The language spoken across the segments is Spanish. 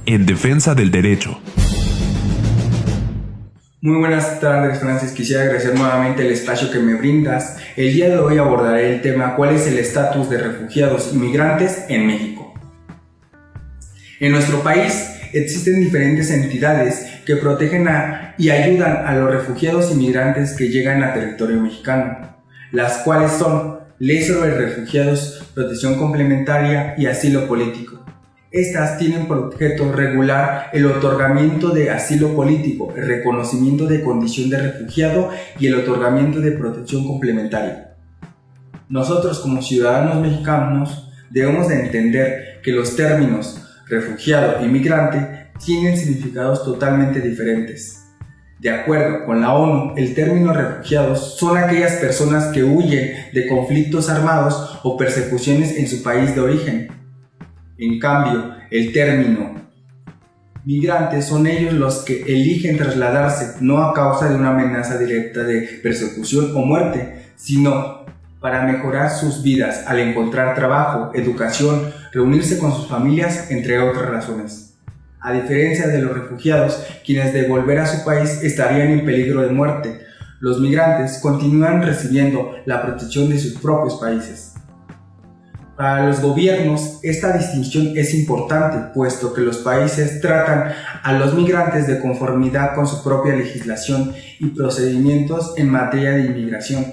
en defensa del derecho. Muy buenas tardes, Francis. Quisiera agradecer nuevamente el espacio que me brindas. El día de hoy abordaré el tema ¿cuál es el estatus de refugiados y migrantes en México? En nuestro país existen diferentes entidades que protegen y ayudan a los refugiados y migrantes que llegan a territorio mexicano, las cuales son Ley sobre Refugiados, Protección Complementaria y Asilo Político. Estas tienen por objeto regular el otorgamiento de asilo político, el reconocimiento de condición de refugiado y el otorgamiento de protección complementaria. Nosotros como ciudadanos mexicanos debemos de entender que los términos refugiado y migrante tienen significados totalmente diferentes. De acuerdo con la ONU, el término refugiados son aquellas personas que huyen de conflictos armados o persecuciones en su país de origen. En cambio, el término migrantes son ellos los que eligen trasladarse no a causa de una amenaza directa de persecución o muerte, sino para mejorar sus vidas al encontrar trabajo, educación, reunirse con sus familias, entre otras razones. A diferencia de los refugiados, quienes de volver a su país estarían en peligro de muerte, los migrantes continúan recibiendo la protección de sus propios países. Para los gobiernos, esta distinción es importante, puesto que los países tratan a los migrantes de conformidad con su propia legislación y procedimientos en materia de inmigración,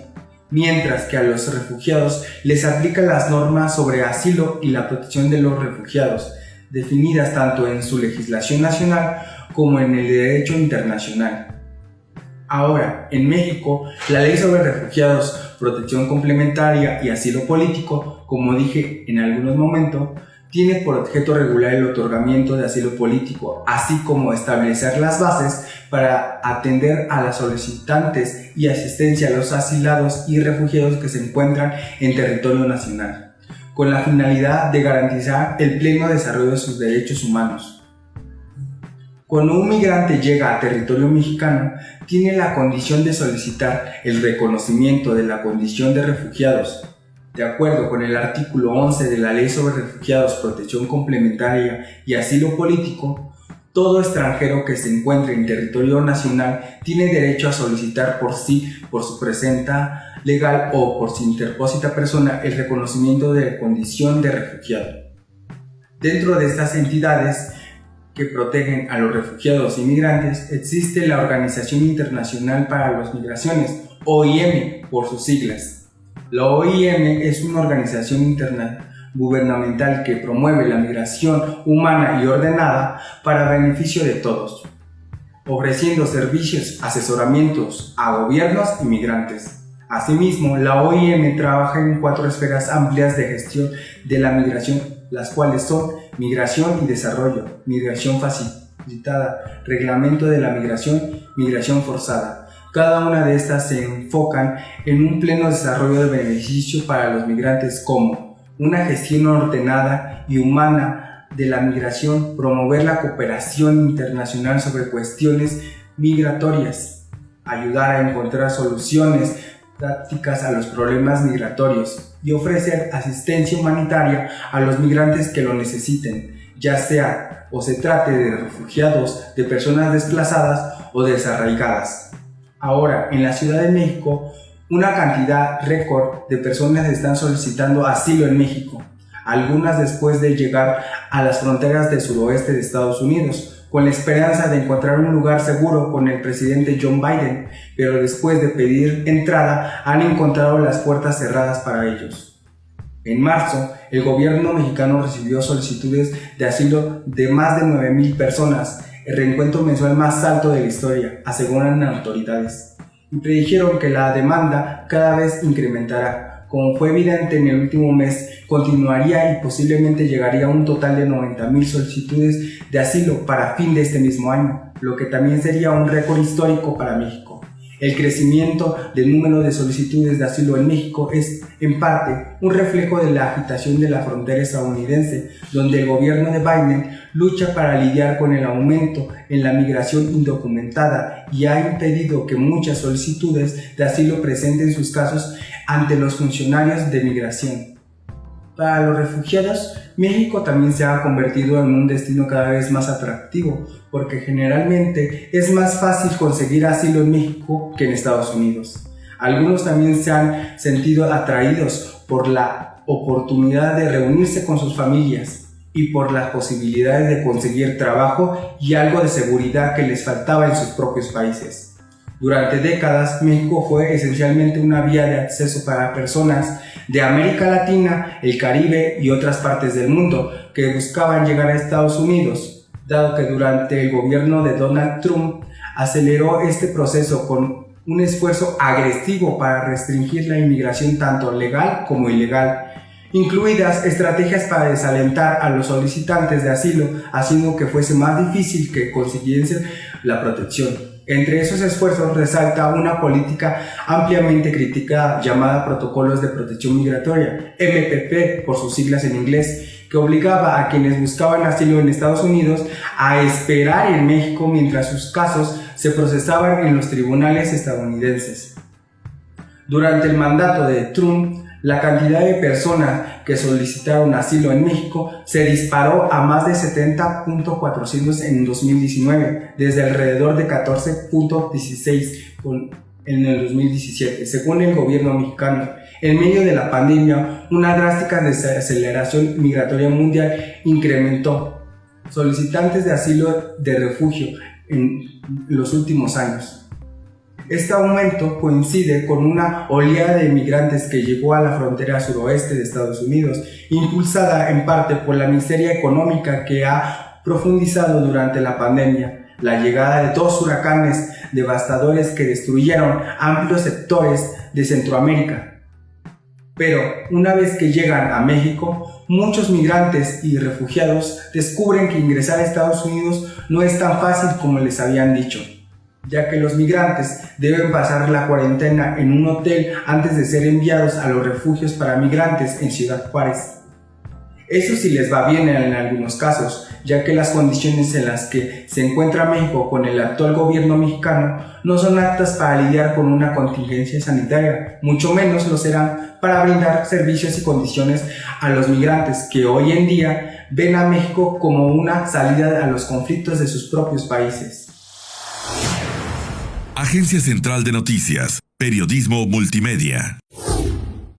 mientras que a los refugiados les aplican las normas sobre asilo y la protección de los refugiados, definidas tanto en su legislación nacional como en el derecho internacional. Ahora, en México, la Ley sobre Refugiados, Protección Complementaria y Asilo Político, como dije en algunos momentos, tiene por objeto regular el otorgamiento de asilo político, así como establecer las bases para atender a las solicitantes y asistencia a los asilados y refugiados que se encuentran en territorio nacional, con la finalidad de garantizar el pleno desarrollo de sus derechos humanos. Cuando un migrante llega a territorio mexicano, tiene la condición de solicitar el reconocimiento de la condición de refugiados. De acuerdo con el artículo 11 de la Ley sobre Refugiados, Protección Complementaria y Asilo Político, todo extranjero que se encuentre en territorio nacional tiene derecho a solicitar por su presenta legal o por su interpósita persona el reconocimiento de la condición de refugiado. Dentro de estas entidades que protegen a los refugiados y migrantes existe la Organización Internacional para las Migraciones, OIM por sus siglas. La OIM es una organización intergubernamental que promueve la migración humana y ordenada para beneficio de todos, ofreciendo servicios, asesoramientos a gobiernos y migrantes. Asimismo, la OIM trabaja en 4 esferas amplias de gestión de la migración, las cuales son migración y desarrollo, migración facilitada, reglamento de la migración, migración forzada. Cada una de estas se enfocan en un pleno desarrollo de beneficio para los migrantes como una gestión ordenada y humana de la migración, promover la cooperación internacional sobre cuestiones migratorias, ayudar a encontrar soluciones prácticas a los problemas migratorios y ofrecer asistencia humanitaria a los migrantes que lo necesiten, ya sea o se trate de refugiados, de personas desplazadas o desarraigadas. Ahora, en la Ciudad de México, una cantidad récord de personas están solicitando asilo en México, algunas después de llegar a las fronteras del suroeste de Estados Unidos, con la esperanza de encontrar un lugar seguro con el presidente Joe Biden, pero después de pedir entrada han encontrado las puertas cerradas para ellos. En marzo, el gobierno mexicano recibió solicitudes de asilo de más de 9,000 personas, el reencuentro mensual más alto de la historia, aseguran las autoridades, y predijeron que la demanda cada vez incrementará. Como fue evidente en el último mes, continuaría y posiblemente llegaría a un total de 90,000 solicitudes de asilo para fin de este mismo año, lo que también sería un récord histórico para México. El crecimiento del número de solicitudes de asilo en México es, en parte, un reflejo de la agitación de la frontera estadounidense, donde el gobierno de Biden lucha para lidiar con el aumento en la migración indocumentada y ha impedido que muchas solicitudes de asilo presenten sus casos ante los funcionarios de migración. Para los refugiados, México también se ha convertido en un destino cada vez más atractivo, porque generalmente es más fácil conseguir asilo en México que en Estados Unidos. Algunos también se han sentido atraídos por la oportunidad de reunirse con sus familias y por las posibilidades de conseguir trabajo y algo de seguridad que les faltaba en sus propios países. Durante décadas, México fue esencialmente una vía de acceso para personas de América Latina, el Caribe y otras partes del mundo que buscaban llegar a Estados Unidos, dado que durante el gobierno de Donald Trump aceleró este proceso con un esfuerzo agresivo para restringir la inmigración tanto legal como ilegal, incluidas estrategias para desalentar a los solicitantes de asilo, haciendo que fuese más difícil que consiguiesen la protección. Entre esos esfuerzos resalta una política ampliamente criticada llamada Protocolos de Protección Migratoria, MPP por sus siglas en inglés, que obligaba a quienes buscaban asilo en Estados Unidos a esperar en México mientras sus casos se procesaban en los tribunales estadounidenses. Durante el mandato de Trump, la cantidad de personas que solicitaron asilo en México se disparó a más de 70.400 en 2019, desde alrededor de 14.16 en el 2017, según el gobierno mexicano. En medio de la pandemia, una drástica desaceleración migratoria mundial incrementó solicitantes de asilo de refugio en los últimos años. Este aumento coincide con una oleada de migrantes que llegó a la frontera suroeste de Estados Unidos, impulsada en parte por la miseria económica que ha profundizado durante la pandemia, la llegada de dos huracanes devastadores que destruyeron amplios sectores de Centroamérica. Pero una vez que llegan a México, muchos migrantes y refugiados descubren que ingresar a Estados Unidos no es tan fácil como les habían dicho, ya que los migrantes deben pasar la cuarentena en un hotel antes de ser enviados a los refugios para migrantes en Ciudad Juárez. Eso sí les va bien en algunos casos, ya que las condiciones en las que se encuentra México con el actual gobierno mexicano no son aptas para lidiar con una contingencia sanitaria, mucho menos lo serán para brindar servicios y condiciones a los migrantes que hoy en día ven a México como una salida a los conflictos de sus propios países. Agencia Central de Noticias, Periodismo Multimedia.